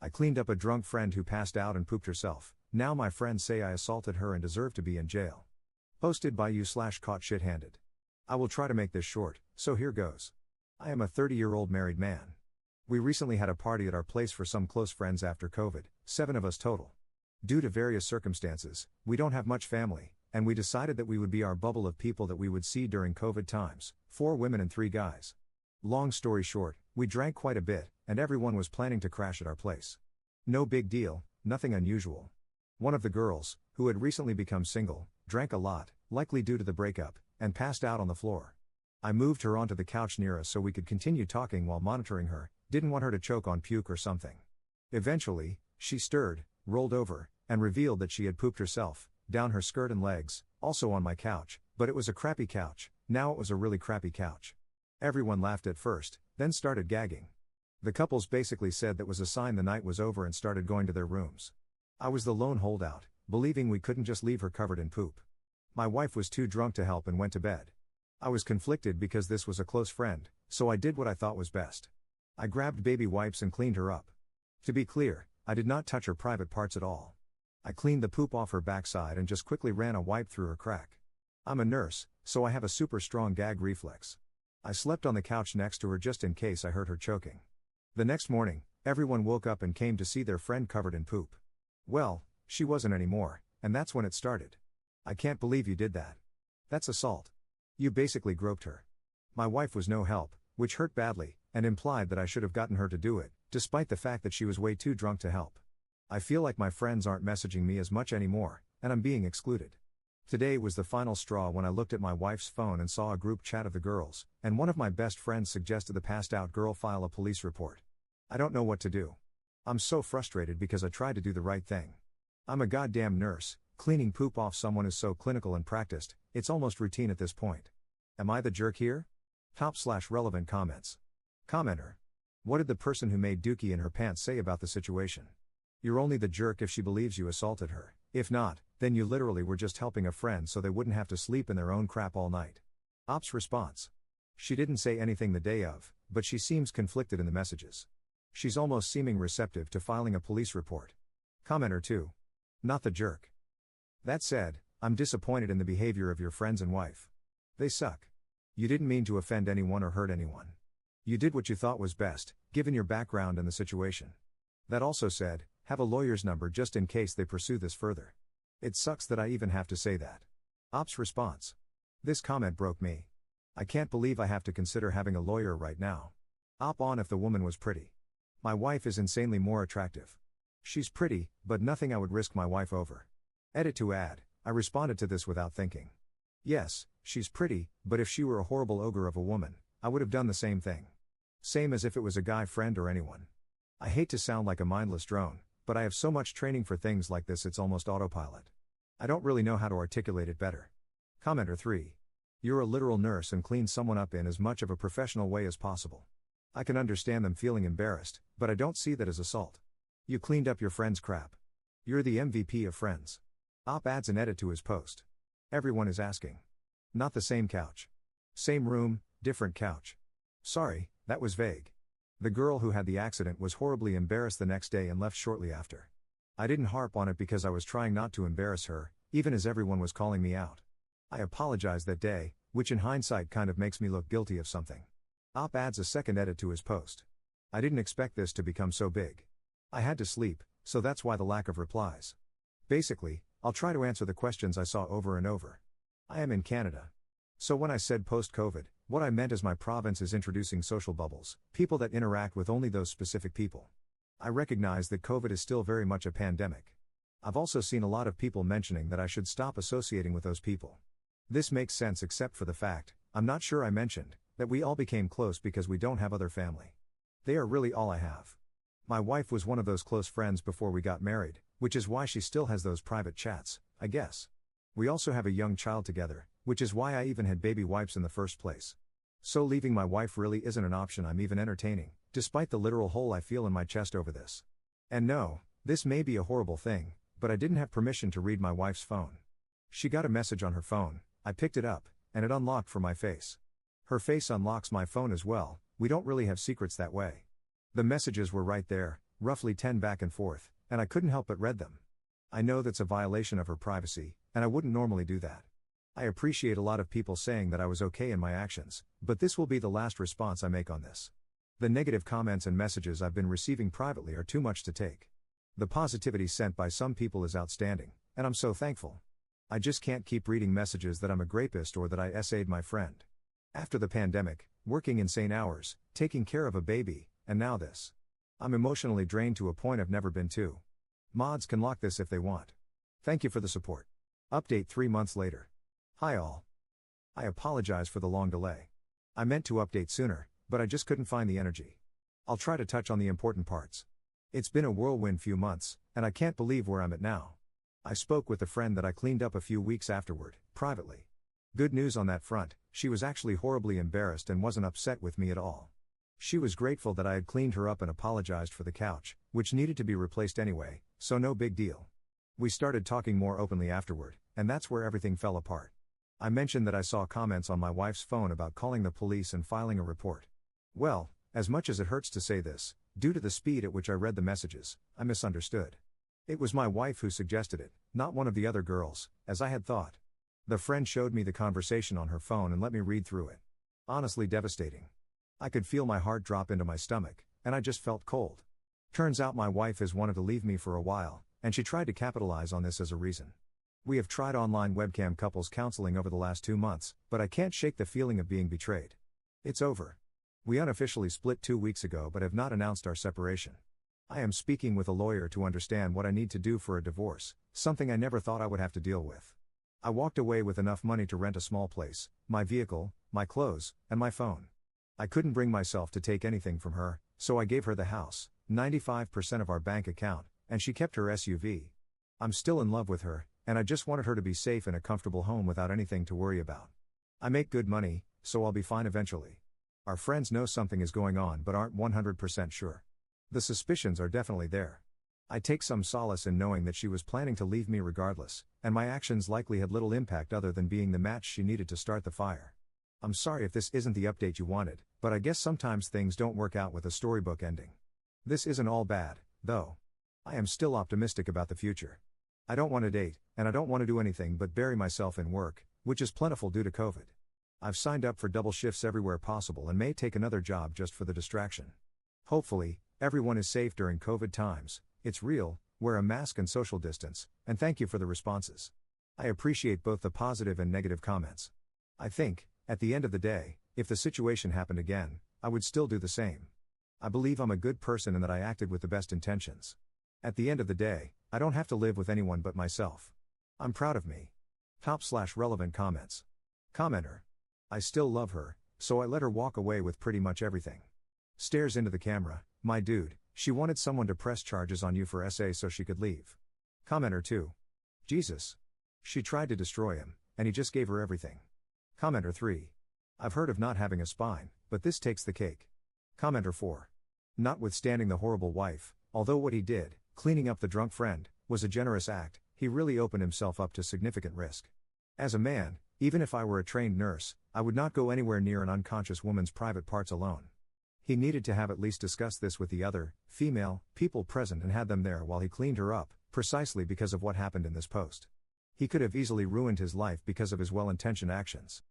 I cleaned up a drunk friend who passed out and pooped herself. Now my friends say I assaulted her and deserve to be in jail. Posted by you/caught shit-handed. I will try to make this short, so here goes. I am a 30-year-old married man. We recently had a party at our place for some close friends after COVID, 7 of us total. Due to various circumstances, we don't have much family, and we decided that we would be our bubble of people that we would see during COVID times, 4 women and 3 guys. Long story short, we drank quite a bit, and everyone was planning to crash at our place. No big deal, nothing unusual. One of the girls, who had recently become single, drank a lot, likely due to the breakup, and passed out on the floor. I moved her onto the couch near us so we could continue talking while monitoring her, didn't want her to choke on puke or something. Eventually, she stirred, rolled over, and revealed that she had pooped herself, down her skirt and legs, also on my couch, but it was a crappy couch. Now it was a really crappy couch. Everyone laughed at first, then started gagging. The couples basically said that was a sign the night was over and started going to their rooms. I was the lone holdout, believing we couldn't just leave her covered in poop. My wife was too drunk to help and went to bed. I was conflicted because this was a close friend, so I did what I thought was best. I grabbed baby wipes and cleaned her up. To be clear, I did not touch her private parts at all. I cleaned the poop off her backside and just quickly ran a wipe through her crack. I'm a nurse, so I have a super strong gag reflex. I slept on the couch next to her just in case I heard her choking. The next morning, everyone woke up and came to see their friend covered in poop. Well, she wasn't anymore, and that's when it started. I can't believe you did that. That's assault. You basically groped her. My wife was no help, which hurt badly, and implied that I should have gotten her to do it, despite the fact that she was way too drunk to help. I feel like my friends aren't messaging me as much anymore, and I'm being excluded. Today was the final straw when I looked at my wife's phone and saw a group chat of the girls, and one of my best friends suggested the passed out girl file a police report. I don't know what to do. I'm so frustrated because I tried to do the right thing. I'm a goddamn nurse. Cleaning poop off someone is so clinical and practiced, it's almost routine at this point. Am I the jerk here? Top/relevant comments. Commenter. What did the person who made dookie in her pants say about the situation? You're only the jerk if she believes you assaulted her. If not, then you literally were just helping a friend so they wouldn't have to sleep in their own crap all night. Ops response. She didn't say anything the day of, but she seems conflicted in the messages. She's almost seeming receptive to filing a police report. Commenter 2. Not the jerk. That said, I'm disappointed in the behavior of your friends and wife. They suck. You didn't mean to offend anyone or hurt anyone. You did what you thought was best, given your background and the situation. That also said, have a lawyer's number just in case they pursue this further. It sucks that I even have to say that. Ops response. This comment broke me. I can't believe I have to consider having a lawyer right now. Op on if the woman was pretty. My wife is insanely more attractive. She's pretty, but nothing I would risk my wife over. Edit to add, I responded to this without thinking. Yes, she's pretty, but if she were a horrible ogre of a woman, I would have done the same thing. Same as if it was a guy friend or anyone. I hate to sound like a mindless drone, but I have so much training for things like this it's almost autopilot. I don't really know how to articulate it better. Commenter 3. You're a literal nurse and clean someone up in as much of a professional way as possible. I can understand them feeling embarrassed, but I don't see that as assault. You cleaned up your friend's crap. You're the MVP of friends. Op adds an edit to his post. Everyone is asking. Not the same couch. Same room, different couch. Sorry, that was vague. The girl who had the accident was horribly embarrassed the next day and left shortly after. I didn't harp on it because I was trying not to embarrass her, even as everyone was calling me out. I apologized that day, which in hindsight kind of makes me look guilty of something. Op adds a second edit to his post. I didn't expect this to become so big. I had to sleep, so that's why the lack of replies. Basically, I'll try to answer the questions I saw over and over. I am in Canada. So when I said post-COVID, what I meant is my province is introducing social bubbles, people that interact with only those specific people. I recognize that COVID is still very much a pandemic. I've also seen a lot of people mentioning that I should stop associating with those people. This makes sense except for the fact, I'm not sure I mentioned, that we all became close because we don't have other family. They are really all I have. My wife was one of those close friends before we got married, which is why she still has those private chats, I guess. We also have a young child together, which is why I even had baby wipes in the first place. So leaving my wife really isn't an option I'm even entertaining, despite the literal hole I feel in my chest over this. And no, this may be a horrible thing, but I didn't have permission to read my wife's phone. She got a message on her phone, I picked it up, and it unlocked for my face. Her face unlocks my phone as well, we don't really have secrets that way. The messages were right there, roughly 10 back and forth, and I couldn't help but read them. I know that's a violation of her privacy, and I wouldn't normally do that. I appreciate a lot of people saying that I was okay in my actions, but this will be the last response I make on this. The negative comments and messages I've been receiving privately are too much to take. The positivity sent by some people is outstanding, and I'm so thankful. I just can't keep reading messages that I'm a grapist or that I SA'd my friend. After the pandemic, working insane hours, taking care of a baby, and now this. I'm emotionally drained to a point I've never been to. Mods can lock this if they want. Thank you for the support. Update 3 months later. Hi all. I apologize for the long delay. I meant to update sooner, but I just couldn't find the energy. I'll try to touch on the important parts. It's been a whirlwind few months, and I can't believe where I'm at now. I spoke with a friend that I cleaned up a few weeks afterward, privately. Good news on that front, she was actually horribly embarrassed and wasn't upset with me at all. She was grateful that I had cleaned her up and apologized for the couch, which needed to be replaced anyway, so no big deal. We started talking more openly afterward, and that's where everything fell apart. I mentioned that I saw comments on my wife's phone about calling the police and filing a report. Well, as much as it hurts to say this, due to the speed at which I read the messages, I misunderstood. It was my wife who suggested it, not one of the other girls, as I had thought. The friend showed me the conversation on her phone and let me read through it. Honestly devastating. I could feel my heart drop into my stomach, and I just felt cold. Turns out my wife has wanted to leave me for a while, and she tried to capitalize on this as a reason. We have tried online webcam couples counseling over the last 2 months, but I can't shake the feeling of being betrayed. It's over. We unofficially split 2 weeks ago but have not announced our separation. I am speaking with a lawyer to understand what I need to do for a divorce, something I never thought I would have to deal with. I walked away with enough money to rent a small place, my vehicle, my clothes, and my phone. I couldn't bring myself to take anything from her, so I gave her the house, 95% of our bank account, and she kept her SUV. I'm still in love with her, and I just wanted her to be safe in a comfortable home without anything to worry about. I make good money, so I'll be fine eventually. Our friends know something is going on but aren't 100% sure. The suspicions are definitely there. I take some solace in knowing that she was planning to leave me regardless, and my actions likely had little impact other than being the match she needed to start the fire. I'm sorry if this isn't the update you wanted, but I guess sometimes things don't work out with a storybook ending. This isn't all bad, though. I am still optimistic about the future. I don't want to date, and I don't want to do anything but bury myself in work, which is plentiful due to COVID. I've signed up for double shifts everywhere possible and may take another job just for the distraction. Hopefully, everyone is safe during COVID times. It's real, wear a mask and social distance, and thank you for the responses. I appreciate both the positive and negative comments. I think, at the end of the day, if the situation happened again, I would still do the same. I believe I'm a good person and that I acted with the best intentions. At the end of the day, I don't have to live with anyone but myself. I'm proud of me. Top/relevant comments. Commenter. I still love her, so I let her walk away with pretty much everything. Stares into the camera, my dude, she wanted someone to press charges on you for SA so she could leave. Commenter 2. Jesus. She tried to destroy him, and he just gave her everything. Commenter 3. I've heard of not having a spine, but this takes the cake. Commenter 4. Notwithstanding the horrible wife, although what he did, cleaning up the drunk friend, was a generous act, he really opened himself up to significant risk. As a man, even if I were a trained nurse, I would not go anywhere near an unconscious woman's private parts alone. He needed to have at least discussed this with the other, female, people present and had them there while he cleaned her up, precisely because of what happened in this post. He could have easily ruined his life because of his well-intentioned actions.